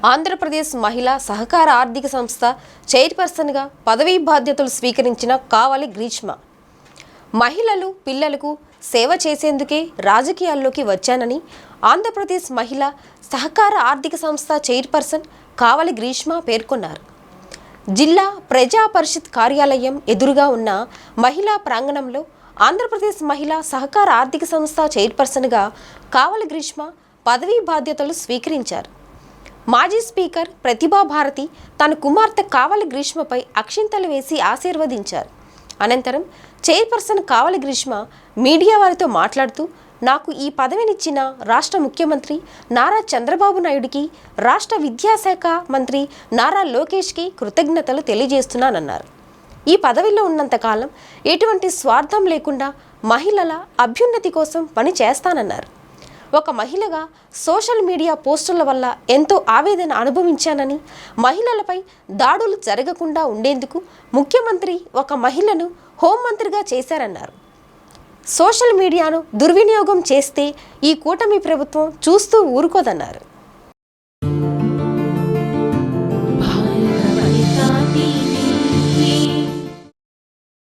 ఆంధ్రప్రదేశ్ మహిళా సహకార ఆర్థిక సంస్థ చైర్పర్సన్గా పదవీ బాధ్యతలు స్వీకరించిన కావలి గ్రీష్మ. మహిళలు, పిల్లలకు సేవ చేసేందుకే రాజకీయాల్లోకి వచ్చానని ఆంధ్రప్రదేశ్ మహిళా సహకార ఆర్థిక సంస్థ చైర్పర్సన్ కావలి గ్రీష్మ పేర్కొన్నారు. జిల్లా ప్రజా పరిషత్ కార్యాలయం ఎదురుగా ఉన్న మహిళా ప్రాంగణంలో ఆంధ్రప్రదేశ్ మహిళా సహకార ఆర్థిక సంస్థ చైర్పర్సన్గా కావలి గ్రీష్మ పదవీ బాధ్యతలు స్వీకరించారు. మాజీ స్పీకర్ ప్రతిభా భారతి తన కుమార్తె కావలి గ్రీష్మపై అక్షింతలు వేసి ఆశీర్వదించారు. అనంతరం చైర్పర్సన్ కావలి గ్రీష్మ మీడియా వారితో మాట్లాడుతూ, నాకు ఈ పదవినిచ్చిన రాష్ట్ర ముఖ్యమంత్రి నారా చంద్రబాబు నాయుడికి, రాష్ట్ర విద్యాశాఖ మంత్రి నారా లోకేష్కి కృతజ్ఞతలు తెలియజేస్తున్నానన్నారు. ఈ పదవిలో ఉన్నంతకాలం ఎటువంటి స్వార్థం లేకుండా మహిళల అభ్యున్నతి కోసం పని చేస్తానన్నారు. ఒక మహిళగా సోషల్ మీడియా పోస్టుల వల్ల ఎంతో ఆవేదన అనుభవించానని, మహిళలపై దాడులు జరగకుండా ఉండేందుకు ముఖ్యమంత్రి ఒక మహిళను హోంమంత్రిగా చేశారన్నారు. సోషల్ మీడియాను దుర్వినియోగం చేస్తే ఈ కూటమి ప్రభుత్వం చూస్తూ ఊరుకోదన్నారు.